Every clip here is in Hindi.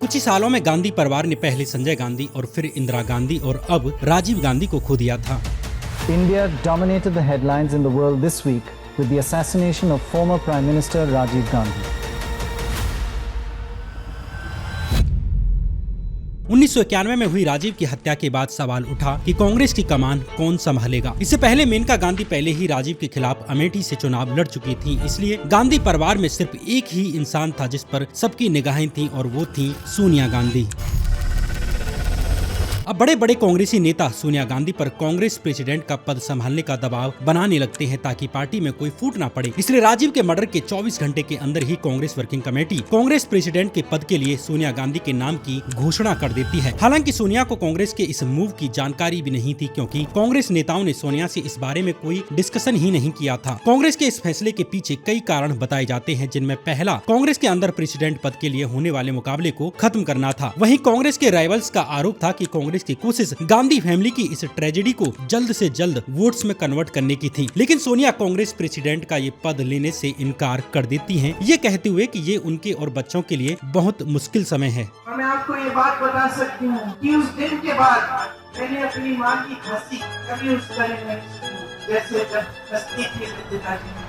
कुछ ही सालों में गांधी परिवार ने पहले संजय गांधी और फिर इंदिरा गांधी और अब राजीव गांधी को खो दिया था। India dominated the headlines in the world this week with the assassination of former Prime Minister Rajiv Gandhi. 1991 में हुई राजीव की हत्या के बाद सवाल उठा कि कांग्रेस की कमान कौन संभालेगा। इससे पहले मेनका गांधी पहले ही राजीव के खिलाफ अमेठी से चुनाव लड़ चुकी थी, इसलिए गांधी परिवार में सिर्फ एक ही इंसान था जिस पर सबकी निगाहें थीं और वो थी सोनिया गांधी। अब बड़े बड़े कांग्रेसी नेता सोनिया गांधी पर कांग्रेस प्रेसिडेंट का पद संभालने का दबाव बनाने लगते हैं ताकि पार्टी में कोई फूट ना पड़े। इसलिए राजीव के मर्डर के 24 घंटे के अंदर ही Congress working committee Congress president के पद के लिए सोनिया गांधी के नाम की घोषणा कर देती है। हालांकि सोनिया को कांग्रेस के इस मूव की जानकारी भी नहीं थी, क्योंकि कांग्रेस नेताओं ने सोनिया से इस बारे में कोई डिस्कशन ही नहीं किया था। कांग्रेस के इस फैसले के पीछे कई कारण बताए जाते हैं, जिनमें पहला कांग्रेस के अंदर प्रेसिडेंट पद के लिए होने वाले मुकाबले को खत्म करना था। वहीं कांग्रेस के राइवल्स का आरोप था कि कांग्रेस की कोशिश गांधी फैमिली की इस ट्रेजेडी को जल्द से जल्द वोट्स में कन्वर्ट करने की थी। लेकिन सोनिया कांग्रेस प्रेसिडेंट का ये पद लेने से इनकार कर देती हैं, ये कहते हुए कि ये उनके और बच्चों के लिए बहुत मुश्किल समय है। मैं आपको ये बात बता सकती हूँ कि उस दिन के बाद मैंने अपनी माँ की हंसी कभी उस तरह नहीं सुनी जैसे जब हंसते थे पिताजी।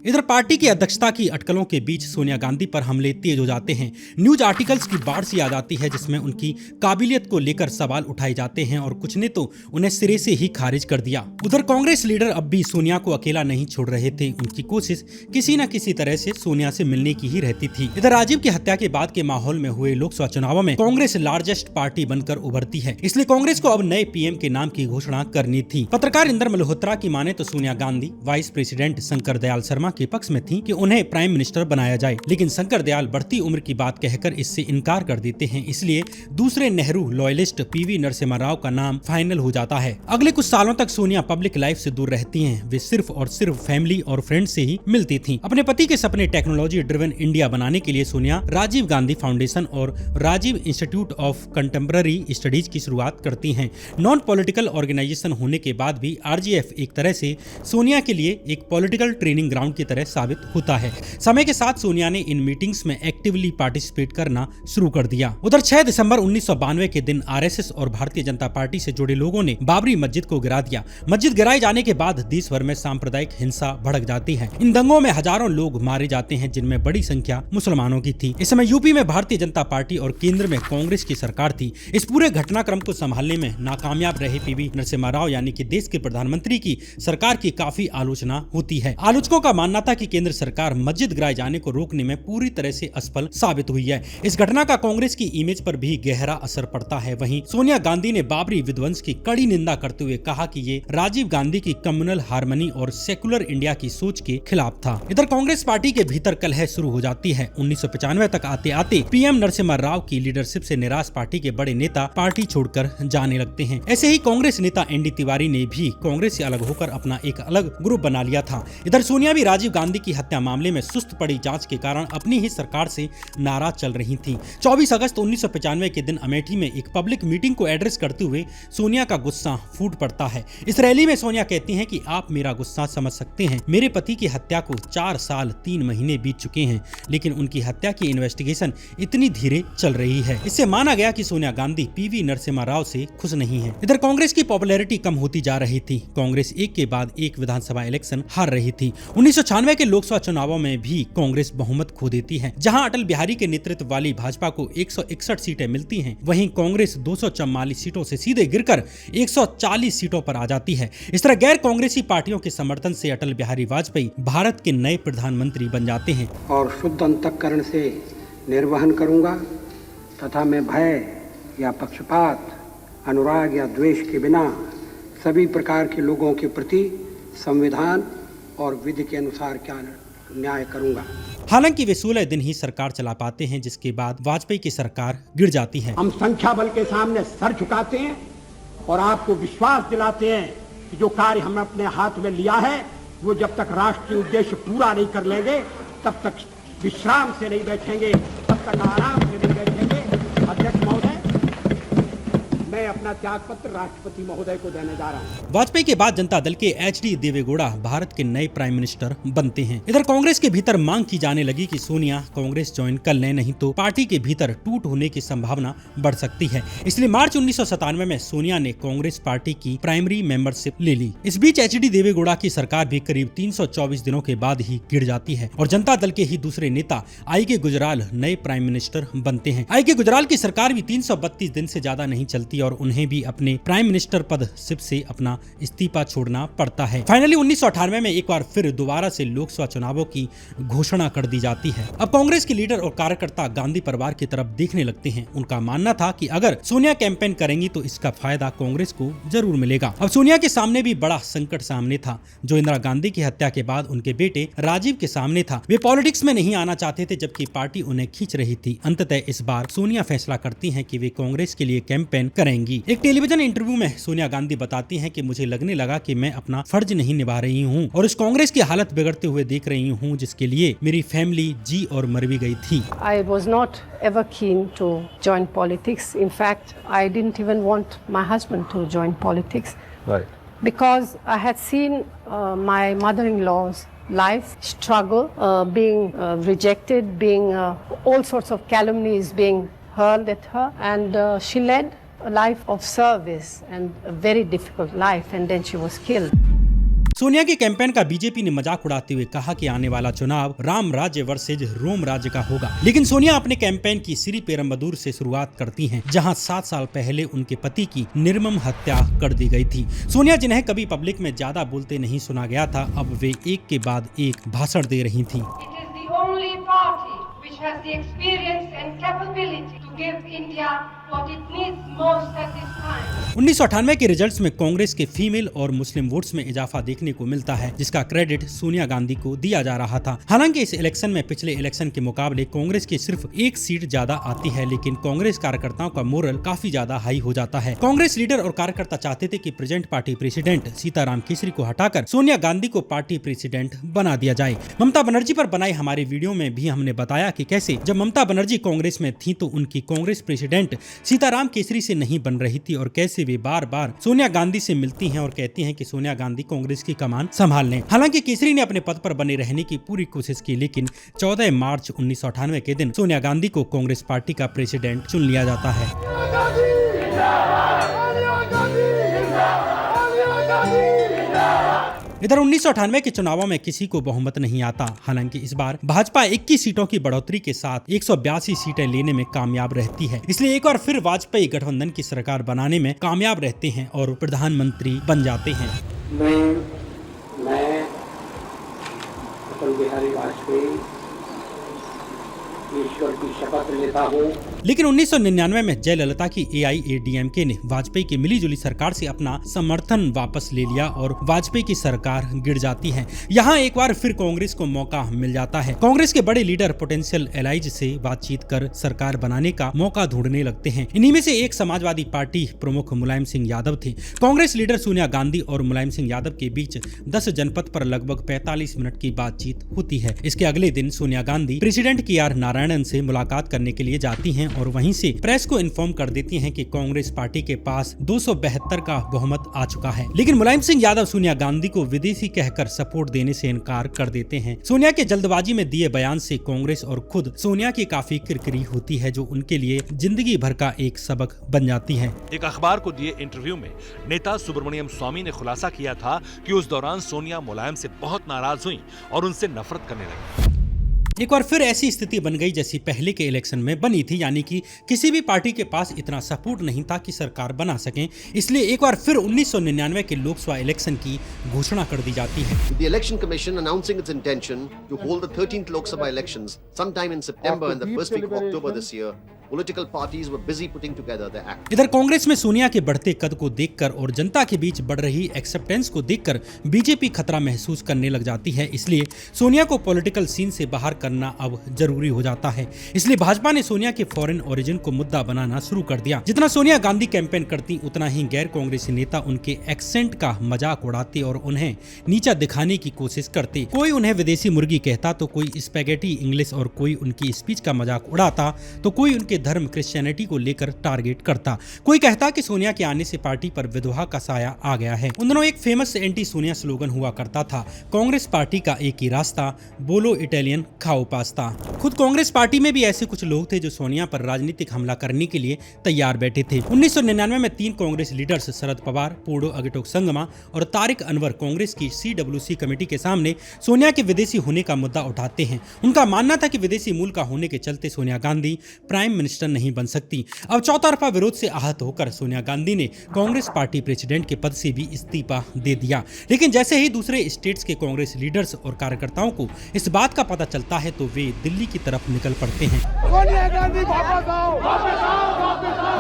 इधर पार्टी की अध्यक्षता की अटकलों के बीच सोनिया गांधी पर हमले तेज हो जाते हैं। न्यूज आर्टिकल्स की बाढ़ सी आ जाती है जिसमें उनकी काबिलियत को लेकर सवाल उठाए जाते हैं और कुछ ने तो उन्हें सिरे से ही खारिज कर दिया। उधर कांग्रेस लीडर अब भी सोनिया को अकेला नहीं छोड़ रहे थे। उनकी कोशिश किसी न किसी तरह से सोनिया से मिलने की ही रहती थी। इधर राजीव की हत्या के बाद के माहौल में हुए लोकसभा चुनावों में कांग्रेस लार्जेस्ट पार्टी बनकर उभरती है, इसलिए कांग्रेस को अब नए पीएम के नाम की घोषणा करनी थी। पत्रकार इंदर मल्होत्रा की माने तो सोनिया गांधी वाइस प्रेसिडेंट शंकर दयाल शर्मा के पक्ष में थी कि उन्हें प्राइम मिनिस्टर बनाया जाए, लेकिन शंकर दयाल बढ़ती उम्र की बात कहकर इससे इनकार कर देते हैं। इसलिए दूसरे नेहरू लॉयलिस्ट पीवी नरसिम्हा राव का नाम फाइनल हो जाता है। अगले कुछ सालों तक सोनिया पब्लिक लाइफ से दूर रहती हैं। वे सिर्फ और सिर्फ फैमिली और फ्रेंड से ही मिलती थीं। अपने पति के सपने टेक्नोलॉजी ड्रिवन इंडिया बनाने के लिए सोनिया राजीव गांधी फाउंडेशन और Rajiv Institute of Contemporary Studies की शुरुआत करती हैं। नॉन पॉलिटिकल ऑर्गेनाइजेशन होने के बाद भी आरजीएफ एक तरह से सोनिया के लिए एक पॉलिटिकल ट्रेनिंग ग्राउंड की तरह साबित होता है। समय के साथ सोनिया ने इन मीटिंग्स में एक्टिवली पार्टिसिपेट करना शुरू कर दिया। उधर 6 दिसंबर 1992 के दिन आरएसएस और भारतीय जनता पार्टी से जुड़े लोगों ने बाबरी मस्जिद को गिरा दिया। मस्जिद गिराए जाने के बाद देश भर में सांप्रदायिक हिंसा भड़क जाती है। इन दंगों में हजारों लोग मारे जाते हैं, जिनमें बड़ी संख्या मुसलमानों की थी। इस समय यूपी में भारतीय जनता पार्टी और केंद्र में कांग्रेस की सरकार थी। इस पूरे घटनाक्रम को संभालने में नाकामयाब रहे पीवी नरसिम्हा राव यानी कि देश के प्रधानमंत्री की सरकार की काफी आलोचना होती है। आलोचकों का मानना था कि केंद्र सरकार मस्जिद गिराए जाने को रोकने में पूरी तरह से असफल साबित हुई है। इस घटना का कांग्रेस की इमेज पर भी गहरा असर पड़ता है। वहीं सोनिया गांधी ने बाबरी विध्वंस की कड़ी निंदा करते हुए कहा कि ये राजीव गांधी की कम्युनल हार्मनी और सेकुलर इंडिया की सोच के खिलाफ था। इधर कांग्रेस पार्टी के भीतर कलह शुरू हो जाती है। 1995 तक आते आते पीएम नरसिम्हा राव की लीडरशिप से निराश पार्टी के बड़े नेता पार्टी छोड़कर जाने लगते हैं। ऐसे ही कांग्रेस नेता एनडी तिवारी ने भी कांग्रेस से अलग होकर अपना एक अलग ग्रुप बना लिया था। इधर सोनिया भी राजीव गांधी की हत्या मामले में सुस्त पड़ी जांच के कारण अपनी ही सरकार से नाराज चल रही थी। 24 अगस्त 1995 के दिन अमेठी में एक पब्लिक मीटिंग को एड्रेस करते हुए सोनिया का गुस्सा फूट पड़ता है। इस रैली में सोनिया कहती हैं कि आप मेरा गुस्सा समझ सकते हैं। मेरे पति की हत्या को 4 साल 3 महीने बीत चुके हैं, लेकिन उनकी हत्या की इन्वेस्टिगेशन इतनी धीरे चल रही है। इससे माना गया कि सोनिया गांधी पीवी नरसिम्हा राव से खुश नहीं है। इधर कांग्रेस की पॉपुलैरिटी कम होती जा रही थथी। कांग्रेस एक के बाद एक विधानसभा इलेक्शन हार रही थी। 1996 के लोकसभा चुनावों में भी कांग्रेस बहुमत खो देती है। जहां अटल बिहारी के नेतृत्व वाली भाजपा को 161 सीटें मिलती हैं, वहीं कांग्रेस 244 सीटों से सीधे गिरकर 140 सीटों पर आ जाती है। इस तरह गैर कांग्रेसी पार्टियों के समर्थन से अटल बिहारी वाजपेयी भारत के नए प्रधानमंत्री बन जाते हैं। और शुद्ध अंतःकरण से निर्वहन करूंगा तथा मैं भय या पक्षपात, अनुराग या द्वेष के बिना सभी प्रकार के लोगों के प्रति संविधान और विधि के अनुसार क्या न्याय करूंगा। हालांकि वे 16 दिन ही सरकार चला पाते हैं, जिसके बाद वाजपेयी की सरकार गिर जाती है। हम संख्या बल के सामने सर झुकाते हैं और आपको विश्वास दिलाते हैं कि जो कार्य हमने अपने हाथ में लिया है वो जब तक राष्ट्रीय उद्देश्य पूरा नहीं कर लेंगे तब तक विश्राम से नहीं बैठेंगे, तब तक आराम से नहीं बैठेंगे। अध्यक्ष महोदय, मैं मैं अपना त्याग पत्र राष्ट्रपति महोदय को देने जा रहा हूँ। वाजपेयी के बाद जनता दल के HD देवेगौड़ा भारत के नए प्राइम मिनिस्टर बनते हैं। इधर कांग्रेस के भीतर मांग की जाने लगी कि सोनिया कांग्रेस ज्वाइन कर लें, नहीं तो पार्टी के भीतर टूट होने की संभावना बढ़ सकती है। इसलिए मार्च 1997 में सोनिया ने कांग्रेस पार्टी की प्राइमरी मेंबरशिप ले ली। इस बीच HD देवेगौड़ा की सरकार भी करीब 324 दिनों के बाद ही गिर जाती है और जनता दल के ही दूसरे नेता I.K. गुजराल नए प्राइम मिनिस्टर बनते हैं। I.K. गुजराल की सरकार भी 332 दिन से ज्यादा नहीं चलती और उन्हें भी अपने प्राइम मिनिस्टर पदशिप से अपना इस्तीफा छोड़ना पड़ता है। फाइनली 1998 में एक बार फिर दोबारा से लोकसभा चुनावों की घोषणा कर दी जाती है। अब कांग्रेस के लीडर और कार्यकर्ता गांधी परिवार की तरफ देखने लगते हैं। उनका मानना था कि अगर सोनिया कैंपेन करेंगी तो इसका फायदा कांग्रेस को जरूर मिलेगा। अब सोनिया के सामने भी बड़ा संकट सामने था, जो इंदिरा गांधी की हत्या के बाद उनके बेटे राजीव के सामने था। वे पॉलिटिक्स में नहीं आना चाहते थे, जबकि पार्टी उन्हें खींच रही थी। अंततः इस बार सोनिया फैसला करती हैं कि वे कांग्रेस के लिए कैंपेन करेंगी। एक टेलीविजन इंटरव्यू में सोनिया गांधी बताती हैं कि मुझे लगने लगा कि मैं अपना फर्ज नहीं निभा रही हूं और इस कांग्रेस की हालत बिगड़ते हुए देख रही हूं, जिसके लिए मेरी फैमिली जी और मर भी गई थी। I was not ever keen to join politics. In fact, I didn't even want my husband to join politics. Right. Because I had seen my mother-in-law's life struggle, being rejected, being all sorts of calumnies being hurled at her, and she led a life of service and a very difficult life, and then she was killed. Sonia के कैंपेन का बीजेपी ने मजाक उड़ाते हुए कहा कि आने वाला चुनाव राम राज्य वर्सेज रोम राज्य का होगा। लेकिन सोनिया अपने कैंपेन की श्री पेरुम्बदूर से शुरुआत करती हैं, जहां 7 साल पहले उनके पति की निर्मम हत्या कर दी गई थी। सोनिया, जिन्हें कभी पब्लिक में ज्यादा बोलते नहीं सुना गया था, अब वे एक के बाद एक भाषण दे रही थी। has the experience and capability to give India what it needs most at this time. 1998 के रिजल्ट्स में कांग्रेस के फीमेल और मुस्लिम वोट्स में इजाफा देखने को मिलता है, जिसका क्रेडिट सोनिया गांधी को दिया जा रहा था। हालांकि इस इलेक्शन में पिछले इलेक्शन के मुकाबले कांग्रेस की सिर्फ एक सीट ज्यादा आती है, लेकिन कांग्रेस कार्यकर्ताओं का मोरल काफी ज्यादा हाई हो जाता है। कांग्रेस लीडर और कार्यकर्ता चाहते थे कि present party president Sitaram Kesari को हटाकर सोनिया गांधी को पार्टी प्रेसिडेंट बना दिया जाए। ममता बनर्जी पर बनाई हमारे वीडियो में भी हमने बताया कि कैसे जब ममता बनर्जी कांग्रेस में थी तो उनकी कांग्रेस प्रेसिडेंट सीताराम केसरी से नहीं बन रही थी और कैसे वे बार बार सोनिया गांधी से मिलती हैं और कहती हैं कि सोनिया गांधी कांग्रेस की कमान संभाल लें। हालांकि केसरी ने अपने पद पर बने रहने की पूरी कोशिश की, लेकिन 14 मार्च 1998 के दिन सोनिया गांधी को कांग्रेस पार्टी का प्रेसिडेंट चुन लिया जाता है। इधर 1998 के चुनावों में किसी को बहुमत नहीं आता। हालांकि इस बार भाजपा 21 सीटों की बढ़ोतरी के साथ 182 सीटें लेने में कामयाब रहती है। इसलिए एक बार फिर वाजपेयी गठबंधन की सरकार बनाने में कामयाब रहते हैं और प्रधानमंत्री बन जाते हैं। मैं अटल बिहारी वाजपेयी ईश्वर की शपथ लेता हूँ। लेकिन 1999 में जयललिता की AIADMK ने वाजपेयी की मिलीजुली सरकार से अपना समर्थन वापस ले लिया और वाजपेयी की सरकार गिर जाती है। यहाँ एक बार फिर कांग्रेस को मौका मिल जाता है। कांग्रेस के बड़े लीडर पोटेंशियल एलाइज से बातचीत कर सरकार बनाने का मौका ढूंढने लगते हैं। इन्हीं में से एक समाजवादी पार्टी प्रमुख मुलायम सिंह यादव थे। कांग्रेस लीडर सोनिया गांधी और मुलायम सिंह यादव के बीच 10 जनपद पर लगभग 45 मिनट की बातचीत होती है। इसके अगले दिन सोनिया गांधी प्रेसिडेंट KR नारायणन से मुलाकात करने के लिए जाती हैं और वहीं से प्रेस को इन्फॉर्म कर देती हैं कि कांग्रेस पार्टी के पास 272 का बहुमत आ चुका है। लेकिन मुलायम सिंह यादव सोनिया गांधी को विदेशी कहकर सपोर्ट देने से इनकार कर देते हैं। सोनिया के जल्दबाजी में दिए बयान से कांग्रेस और खुद सोनिया की काफी किरकिरी होती है, जो उनके लिए जिंदगी भर का एक सबक बन जाती है। एक अखबार को दिए इंटरव्यू में नेता सुब्रमण्यम स्वामी ने खुलासा किया था कि उस दौरान सोनिया मुलायम से बहुत नाराज हुई और उनसे नफरत करने लगी। एक बार फिर ऐसी स्थिति बन गई जैसी पहले के इलेक्शन में बनी थी, यानी कि किसी भी पार्टी के पास इतना सपोर्ट नहीं था कि सरकार बना सकें। इसलिए एक बार फिर 1999 के लोकसभा इलेक्शन की घोषणा कर दी जाती है। The Election Commission announcing its intention to hold the 13th Lok Sabha elections sometime in September and the first week of October this year. Political parties were busy putting together their act. इधर कांग्रेस में सोनिया के बढ़ते कद को देखकर और जनता के बीच बढ़ रही एक्सेप्टेंस को देखकर बीजेपी खतरा महसूस करने लग जाती है। इसलिए सोनिया को पॉलिटिकल सीन से बाहर करना अब जरूरी हो जाता है। इसलिए भाजपा ने सोनिया के फॉरेन ओरिजिन को मुद्दा बनाना शुरू कर दिया। जितना सोनिया गांधी कैंपेन करती, उतना ही गैर कांग्रेसी नेता उनके एक्सेंट का मजाक उड़ाते और उन्हें नीचा दिखाने की कोशिश करते। कोई उन्हें विदेशी मुर्गी कहता तो कोई स्पैगेटी इंग्लिश और कोई उनकी स्पीच का मजाक उड़ाता तो कोई उनके उनके धर्म क्रिश्चियनिटी को लेकर टारगेट करता। कोई कहता कि सोनिया के आने से पार्टी पर विधवा का साया आ गया है। उन दिनों एक फेमस एंटी सोनिया स्लोगन हुआ करता था, कांग्रेस पार्टी का एक ही रास्ता, बोलो इटालियन खाओ पास्ता। खुद कांग्रेस पार्टी में भी ऐसे कुछ लोग थे जो सोनिया पर राजनीतिक हमला करने के लिए तैयार बैठे थे। 1999 में 3 कांग्रेस लीडर्स शरद पवार, पूर्णो अगेटोक संगमा और तारिक अनवर कांग्रेस की CWC कमेटी के सामने सोनिया के विदेशी होने का मुद्दा उठाते हैं। उनका मानना था कि विदेशी मूल का होने के चलते सोनिया गांधी प्राइम मिनिस्टर नहीं बन सकती। अब चौतरफा विरोध से आहत होकर सोनिया गांधी ने कांग्रेस पार्टी प्रेसिडेंट के पद से भी इस्तीफा दे दिया। लेकिन जैसे ही दूसरे स्टेट्स के कांग्रेस लीडर्स और कार्यकर्ताओं को इस बात का पता चलता है तो वे दिल्ली की तरफ निकल पड़ते हैं। सोनिया गांधी वापस आओ, वापस आओ, वापस आओ।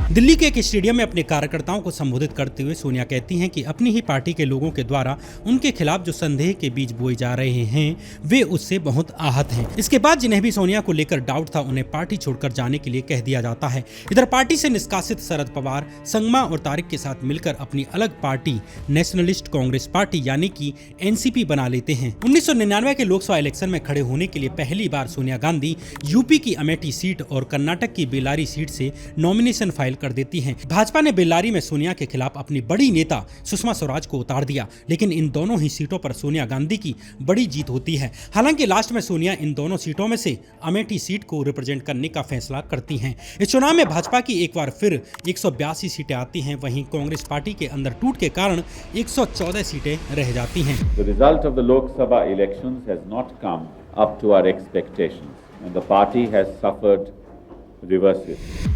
दिल्ली के एक स्टेडियम में अपने कार्यकर्ताओं को संबोधित करते हुए सोनिया कहती हैं कि अपनी ही पार्टी के लोगों के द्वारा उनके खिलाफ जो संदेह के बीज बोए जा रहे हैं वे उससे बहुत आहत हैं। इसके बाद जिन्हें भी सोनिया को लेकर डाउट था उन्हें पार्टी छोड़कर जाने के लिए कह दिया जाता है। इधर पार्टी से निष्कासित शरद पवार संगमा और तारिक के साथ मिलकर अपनी अलग पार्टी नेशनलिस्ट कांग्रेस पार्टी यानी कि NCP बना लेते हैं। 1999 के लोकसभा इलेक्शन में खड़े होने के लिए पहली बार सोनिया गांधी यूपी की अमेठी सीट और कर्नाटक की बेल्लारी सीट से नॉमिनेशन फाइल कर देती हैं। भाजपा ने बेल्लारी में सोनिया के खिलाफ अपनी बड़ी नेता सुषमा स्वराज को उतार दिया, लेकिन इन दोनों ही सीटों पर सोनिया गांधी की बड़ी जीत होती है। हालांकि लास्ट में सोनिया इन दोनों सीटों में से अमेठी सीट को रिप्रेजेंट करने का फैसला करती हैं। इस चुनाव में भाजपा की एक बार फिर 182 सीटें आती हैं, वहीं कांग्रेस पार्टी के अंदर टूट के कारण 114 सीटें रह जाती हैं। The result of the Lok Sabha elections has not come up to our expectations, and the party has suffered reverses.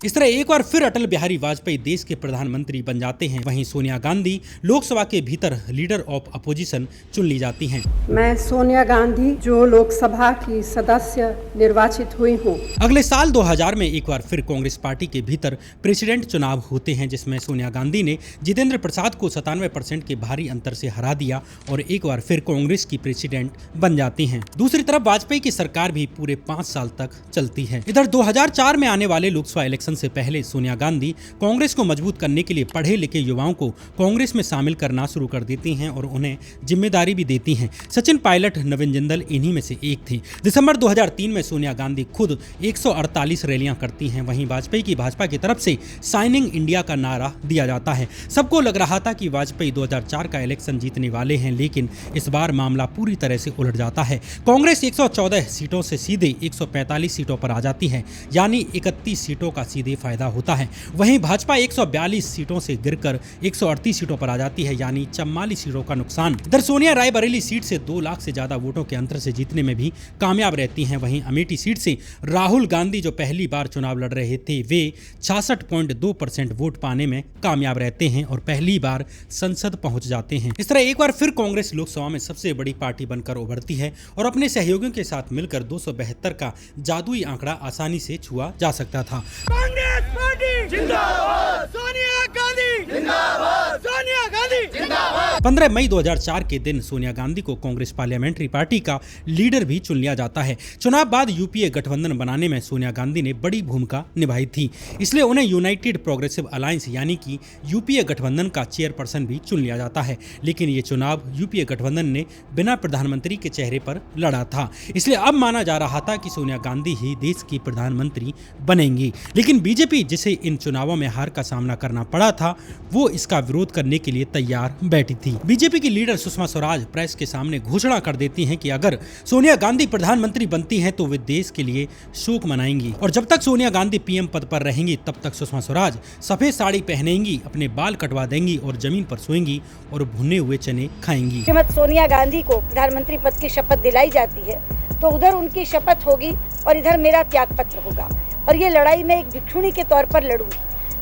इस तरह एक बार फिर अटल बिहारी वाजपेयी देश के प्रधानमंत्री बन जाते हैं। वहीं सोनिया गांधी लोकसभा के भीतर लीडर ऑफ अपोजिशन चुन ली जाती हैं। मैं सोनिया गांधी जो लोकसभा की सदस्य निर्वाचित हुई हूँ। अगले साल 2000 में एक बार फिर कांग्रेस पार्टी के भीतर प्रेसिडेंट चुनाव होते हैं, जिसमें सोनिया गांधी ने जितेंद्र प्रसाद को 97% के भारी अंतर से हरा दिया और एक बार फिर कांग्रेस की प्रेसिडेंट बन जाती हैं। दूसरी तरफ वाजपेयी की सरकार भी पूरे 5 साल तक चलती है। इधर 2004 में आने वाले लोकसभा इलेक्शन से पहले सोनिया गांधी कांग्रेस को मजबूत करने के लिए पढ़े लिखे युवाओं को कांग्रेस में शामिल करना शुरू कर देती हैं और उन्हें जिम्मेदारी भी देती हैं। सचिन पायलट, नवीन जिंदल इन्हीं में से एक थे। दिसंबर 2003 में सोनिया गांधी खुद 148 रैलियां करती हैं। वहीं वाजपेयी की भाजपा की तरफ से साइनिंग इंडिया का नारा दिया जाता है। सबको लग रहा था कि वाजपेयी 2004 का इलेक्शन जीतने वाले हैं, लेकिन इस बार मामला पूरी तरह से उलट जाता है। कांग्रेस 114 सीटों से सीधे 145 सीटों पर आ जाती है, यानी 31 सीटों का सीधे फायदा होता है। वहीं भाजपा 142 सीटों से गिरकर 138 सीटों पर आ जाती है, यानी 44 सीटों का नुकसान। इधर सोनिया रायबरेली सीट से 2 लाख से ज्यादा वोटों के अंतर से जीतने में भी कामयाब रहती हैं। वहीं अमेठी सीट से राहुल गांधी जो पहली बार चुनाव लड़ रहे थे वे 66.2% वोट पाने में कामयाब रहते हैं और पहली बार संसद पहुंच जाते हैं। इस तरह एक बार फिर कांग्रेस लोकसभा में सबसे बड़ी पार्टी बनकर उभरती है और अपने सहयोगियों के साथ मिलकर 272 का जादुई आंकड़ा आसानी से छुआ जा सकता था। कांग्रेस पार्टी जिंदाबाद, सोनिया गांधी जिंदाबाद, सोनिया गांधी जिंदाबाद। 15 मई 2004 के दिन सोनिया गांधी को कांग्रेस पार्लियामेंट्री पार्टी का लीडर भी चुन लिया जाता है। चुनाव बाद यूपीए गठबंधन बनाने में सोनिया गांधी ने बड़ी भूमिका निभाई थी, इसलिए उन्हें यूनाइटेड प्रोग्रेसिव अलायंस यानी कि यूपीए गठबंधन का चेयरपर्सन भी चुन लिया जाता है। लेकिन ये चुनाव यूपीए गठबंधन ने बिना प्रधानमंत्री के चेहरे पर लड़ा था, इसलिए अब माना जा रहा था कि सोनिया गांधी ही देश की प्रधानमंत्री बनेंगी। लेकिन बीजेपी, जिसे इन चुनावों में हार का सामना करना पड़ा था, वो इसका विरोध करने के लिए तैयार बैठी थी। बीजेपी की लीडर सुषमा स्वराज प्रेस के सामने घोषणा कर देती हैं कि अगर सोनिया गांधी प्रधानमंत्री बनती हैं तो वे देश के लिए शोक मनाएंगी और जब तक सोनिया गांधी पीएम पद पर रहेंगी तब तक सुषमा स्वराज सफेद साड़ी पहनेंगी, अपने बाल कटवा देंगी और जमीन पर सोएंगी और भुने हुए चने खाएंगी। श्रीमती सोनिया गांधी को प्रधानमंत्री पद की शपथ दिलाई जाती है तो उधर उनकी शपथ होगी और इधर मेरा त्याग पत्र होगा और ये लड़ाई मैं एक भिक्षुणी के तौर पर लड़ूंगी,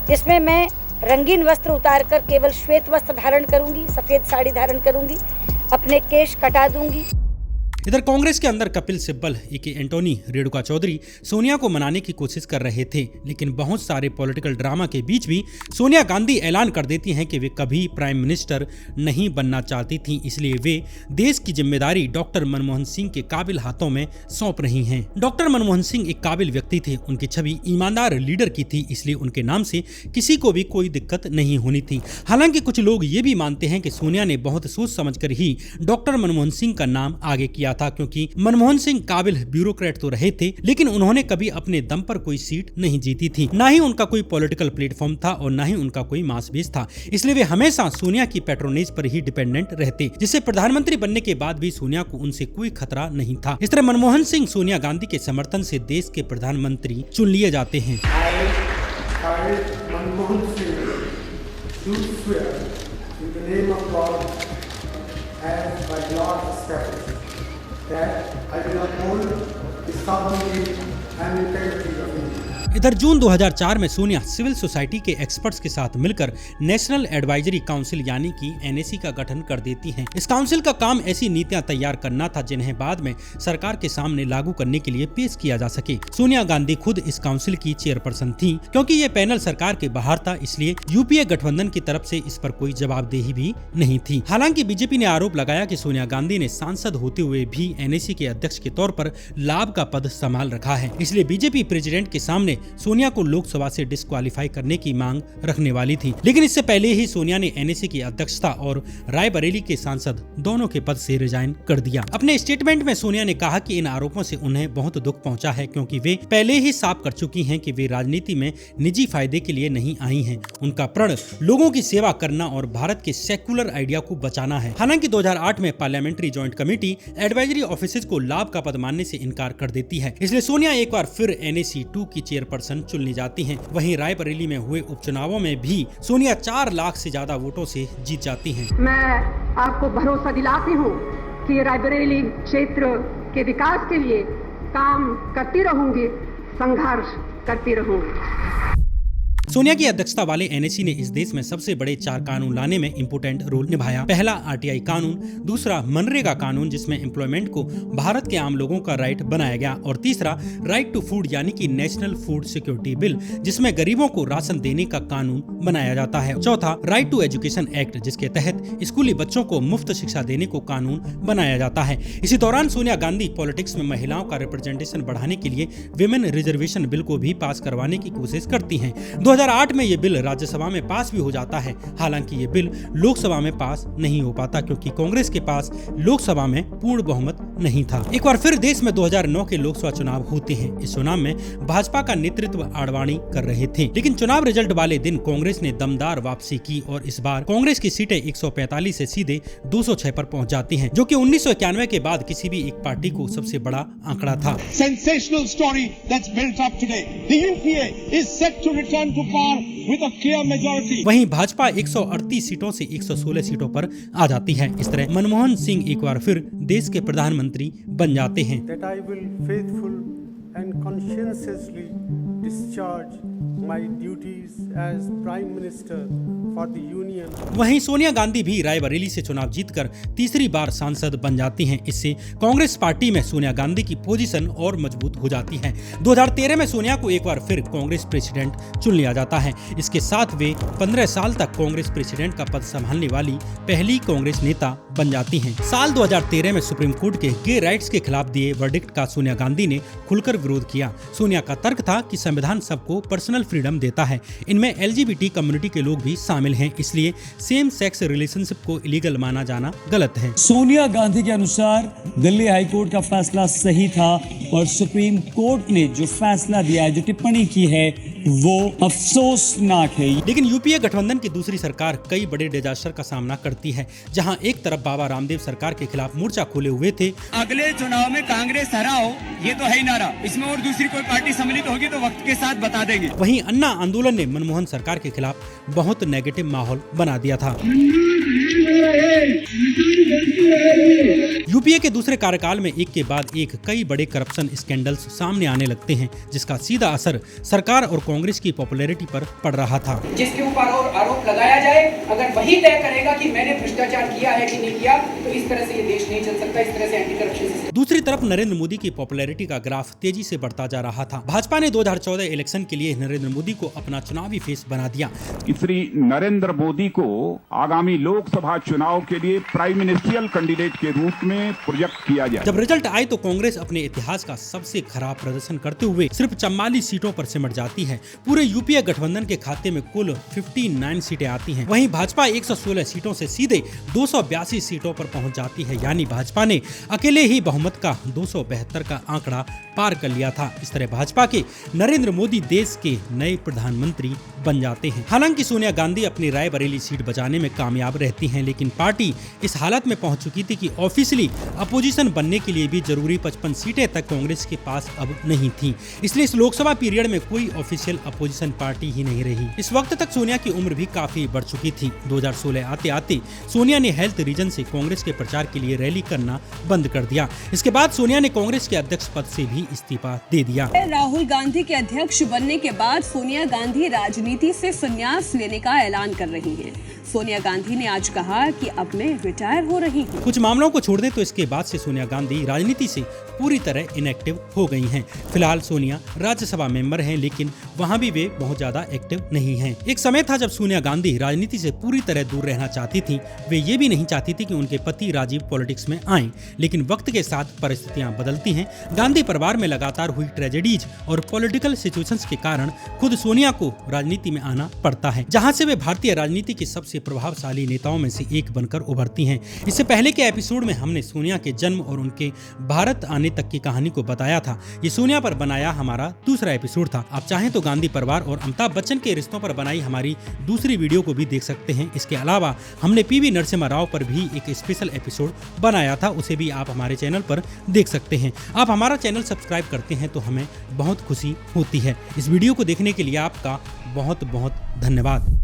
जिसमें मैं रंगीन वस्त्र उतारकर केवल श्वेत वस्त्र धारण करूंगी, सफेद साड़ी धारण करूंगी, अपने केश कटा दूंगी। इधर कांग्रेस के अंदर कपिल सिब्बल ए.के. एंटोनी, रेणुका चौधरी सोनिया को मनाने की कोशिश कर रहे थे, लेकिन बहुत सारे पॉलिटिकल ड्रामा के बीच भी सोनिया गांधी ऐलान कर देती हैं कि वे कभी प्राइम मिनिस्टर नहीं बनना चाहती थीं, इसलिए वे देश की जिम्मेदारी डॉक्टर मनमोहन सिंह के काबिल हाथों में सौंप रही हैं। डॉक्टर मनमोहन सिंह एक काबिल व्यक्ति थे, उनकी छवि ईमानदार लीडर की थी, इसलिए उनके नाम से किसी को भी कोई दिक्कत नहीं होनी थी। हालांकि कुछ लोग ये भी मानते हैं कि सोनिया ने बहुत सोच समझकर ही डॉक्टर मनमोहन सिंह का नाम आगे किया था, क्योंकि मनमोहन सिंह काबिल ब्यूरोक्रेट तो रहे थे, लेकिन उन्होंने कभी अपने दम पर कोई सीट नहीं जीती थी, ना ही उनका कोई पॉलिटिकल प्लेटफॉर्म था और ना ही उनका कोई मास बेस था, इसलिए वे हमेशा सोनिया की पैट्रोनेज पर ही डिपेंडेंट रहते, जिससे प्रधानमंत्री बनने के बाद भी सोनिया को उनसे कोई खतरा नहीं था। इस तरह मनमोहन सिंह सोनिया गांधी के समर्थन से देश के प्रधानमंत्री चुन लिए जाते हैं। इधर जून 2004 में सोनिया सिविल सोसाइटी के एक्सपर्ट्स के साथ मिलकर नेशनल एडवाइजरी काउंसिल यानी कि एनएसी का गठन कर देती हैं। इस काउंसिल का काम ऐसी नीतियां तैयार करना था जिन्हें बाद में सरकार के सामने लागू करने के लिए पेश किया जा सके। सोनिया गांधी खुद इस काउंसिल की चेयरपर्सन थी। क्योंकि ये पैनल सरकार के बाहर था, इसलिए यूपीए गठबंधन की तरफ से इस पर कोई जवाबदेही भी नहीं थी। हालांकि बीजेपी ने आरोप लगाया कि सोनिया गांधी ने सांसद होते हुए भी एनएसी के अध्यक्ष के तौर पर लाभ का पद संभाल रखा है, इसलिए बीजेपी प्रेसिडेंट के सामने सोनिया को लोकसभा से डिस्क्वालीफाई करने की मांग रखने वाली थी। लेकिन इससे पहले ही सोनिया ने एनएसी की अध्यक्षता और रायबरेली के सांसद दोनों के पद से रिजाइन कर दिया। अपने स्टेटमेंट में सोनिया ने कहा कि इन आरोपों से उन्हें बहुत दुख पहुंचा है, क्योंकि वे पहले ही साफ कर चुकी हैं कि वे राजनीति में निजी फायदे के लिए नहीं आई हैं। उनका प्रण लोगों की सेवा करना और भारत के सेक्युलर आइडिया को बचाना है। हालांकि 2008 में parliamentary joint committee advisory officers को लाभ का पद मानने से इनकार कर देती है, इसलिए सोनिया एक बार फिर NAC 2 की चेयरपर्सन चुनी जाती हैं। वहीं रायबरेली में हुए उपचुनावों में भी सोनिया 4 लाख से ज्यादा वोटों से जीत जाती हैं। मैं आपको भरोसा दिलाती हूँ कि रायबरेली क्षेत्र के विकास के लिए काम करती रहूंगी, संघर्ष करती रहूंगी। सोनिया की अध्यक्षता वाले NAC ने इस देश में सबसे बड़े 4 कानून लाने में इम्पोर्टेंट रोल निभाया। पहला RTI कानून, दूसरा मनरेगा कानून जिसमें एम्प्लॉयमेंट को भारत के आम लोगों का राइट बनाया गया, और तीसरा राइट टू फूड यानी कि नेशनल फूड सिक्योरिटी बिल जिसमें गरीबों को राशन देने का कानून बनाया जाता है। चौथा राइट टू एजुकेशन एक्ट जिसके तहत स्कूली बच्चों को मुफ्त शिक्षा देने को कानून बनाया जाता है। इसी दौरान सोनिया गांधी पॉलिटिक्स में महिलाओं का रिप्रेजेंटेशन बढ़ाने के लिए विमेन रिजर्वेशन बिल को भी पास करवाने की कोशिश करती हैं। 2008 में ये बिल राज्यसभा में पास भी हो जाता है। हालांकि ये बिल लोकसभा में पास नहीं हो पाता क्योंकि कांग्रेस के पास लोकसभा में पूर्ण बहुमत नहीं था। एक बार फिर देश में 2009 के लोकसभा चुनाव होते हैं। इस चुनाव में भाजपा का नेतृत्व आडवाणी कर रहे थे, लेकिन चुनाव रिजल्ट वाले दिन कांग्रेस ने दमदार वापसी की और इस बार कांग्रेस की सीटें 145 से सीधे 206 पर पहुंच जाती हैं, जो कि 1991 के बाद किसी भी एक पार्टी को सबसे बड़ा आंकड़ा था। Sensational story that's built up today. The UPA is set to return to power with a clear majority. वहीं भाजपा 138 सीटों से 116 सीटों पर आ जाती है। इस तरह मनमोहन सिंह एक बार फिर देश के प्रधानमंत्री बन जाते हैं। That I will faithful and conscientiously discharge my duties as Prime Minister for the Union. वहीं सोनिया गांधी भी रायबरेली से चुनाव जीतकर तीसरी बार सांसद बन जाती हैं। इससे कांग्रेस पार्टी में सोनिया गांधी की पोजीशन और मजबूत हो जाती है। 2013 में सोनिया को एक बार फिर कांग्रेस प्रेसिडेंट चुन लिया जाता है। इसके साथ वे 15 साल तक कांग्रेस प्रेसिडेंट का पद संभालने वाली पहली कांग्रेस नेता बन जाती हैं। साल 2013 में सुप्रीम कोर्ट के गे राइट्स के खिलाफ दिए वर्डिक्ट का सोनिया गांधी ने खुलकर विरोध किया। सोनिया का तर्क था कि संविधान सबको पर्सनल फ्रीडम देता है, इनमें LGBT कम्युनिटी के लोग भी शामिल हैं, इसलिए सेम सेक्स रिलेशनशिप को इलीगल माना जाना गलत है। सोनिया गांधी के अनुसार दिल्ली हाई कोर्ट का फैसला सही था और सुप्रीम कोर्ट ने जो फैसला दिया है, जो टिप्पणी की है, वो अफसोसनाक है। लेकिन यूपीए गठबंधन की दूसरी सरकार कई बड़े डिजास्टर का सामना करती है, जहां एक तरफ बाबा रामदेव सरकार के खिलाफ मोर्चा खोले हुए थे। अगले चुनाव में कांग्रेस हराओ, ये तो है ही नारा, इसमें और दूसरी कोई पार्टी सम्मिलित होगी तो वक्त के साथ बता देंगे। वहीं अन्ना आंदोलन ने मनमोहन सरकार के खिलाफ बहुत नेगेटिव माहौल बना दिया था। यूपीए के दूसरे कार्यकाल में एक के बाद एक कई बड़े करप्शन स्कैंडल्स सामने आने लगते हैं, जिसका सीधा असर सरकार और कांग्रेस की पॉपुलैरिटी पर पड़ रहा था। जिसके ऊपर और आरोप लगाया जाए, अगर वही तय करेगा कि मैंने भ्रष्टाचार किया है कि नहीं किया, तो इस तरह से ये देश नहीं चल सकता। इस तरह से एंटी करप्शन सिस्टम। दूसरी तरफ नरेंद्र मोदी की पॉपुलैरिटी का ग्राफ तेजी से बढ़ता जा रहा था। भाजपा ने 2014 इलेक्शन के लिए नरेंद्र मोदी को अपना चुनावी फेस बना दिया। श्री नरेंद्र मोदी को आगामी लोकसभा चुनाव के लिए प्राइम मिनिस्ट्रियल कैंडिडेट के रूप में प्रोजेक्ट किया जाए। जब रिजल्ट आए तो कांग्रेस अपने इतिहास का सबसे खराब प्रदर्शन करते हुए सिर्फ 44 सीटों पर सिमट जाती है। पूरे यूपीए गठबंधन के खाते में कुल 59 सीटें आती हैं। वहीं भाजपा 116 सीटों से सीधे 282 सीटों पर पहुंच जाती है, यानी भाजपा ने अकेले ही बहुमत का 272 का आंकड़ा पार कर लिया था। इस तरह भाजपा के नरेंद्र मोदी देश के नए प्रधानमंत्री बन जाते हैं। हालांकि सोनिया गांधी अपनी रायबरेली सीट बचाने में कामयाब रहती हैं, लेकिन पार्टी इस हालत में पहुंच चुकी थी कि ऑफिशियली अपोजिशन बनने के लिए भी जरूरी 55 सीटें तक कांग्रेस के पास अब नहीं थी। इसलिए इस लोकसभा पीरियड में कोई ऑफिशियल अपोजिशन पार्टी ही नहीं रही। इस वक्त तक सोनिया की उम्र भी काफी बढ़ चुकी थी। 2016 आते आते सोनिया ने हेल्थ रीजन से कांग्रेस के प्रचार के लिए रैली करना बंद कर दिया। इसके बाद सोनिया ने कांग्रेस के अध्यक्ष पद से भी इस्तीफा दे दिया। राहुल गांधी के अध्यक्ष बनने के बाद सोनिया गांधी राजनीति से संन्यास लेने का ऐलान कर रही हैं। सोनिया गांधी ने आज कहा कि अब मैं रिटायर हो रही हूँ। कुछ मामलों को छोड़ दें तो इसके बाद से सोनिया गांधी राजनीति से पूरी तरह इनएक्टिव हो गई हैं। फिलहाल सोनिया राज्यसभा मेंबर हैं, लेकिन वहां भी वे बहुत ज्यादा एक्टिव नहीं हैं। एक समय था जब सोनिया गांधी राजनीति से पूरी तरह दूर रहना चाहती थी। वे ये भी नहीं चाहती थी कि उनके पति राजीव पॉलिटिक्स में आएं, लेकिन वक्त के साथ परिस्थितियां बदलती हैं। गांधी परिवार में लगातार हुई ट्रेजेडीज और पॉलिटिकल सिचुएशंस के कारण खुद सोनिया को राजनीति में आना पड़ता है, जहां से वे भारतीय राजनीति की सबसे प्रभावशाली नेताओं में से एक बनकर उभरती हैं। इससे पहले के एपिसोड में हमने सोनिया के जन्म और उनके भारत आने तक की कहानी को बताया था। ये सोनिया पर बनाया हमारा दूसरा एपिसोड था। आप चाहें तो गांधी परिवार और अमिताभ बच्चन के रिश्तों पर बनाई हमारी दूसरी वीडियो को भी देख सकते हैं। इसके अलावा हमने पीवी नरसिम्हा राव पर भी एक स्पेशल एपिसोड बनाया था, उसे भी आप हमारे चैनल पर देख सकते हैं। आप हमारा चैनल सब्सक्राइब करते हैं तो हमें बहुत खुशी होती है। इस वीडियो को देखने के लिए आपका बहुत बहुत धन्यवाद।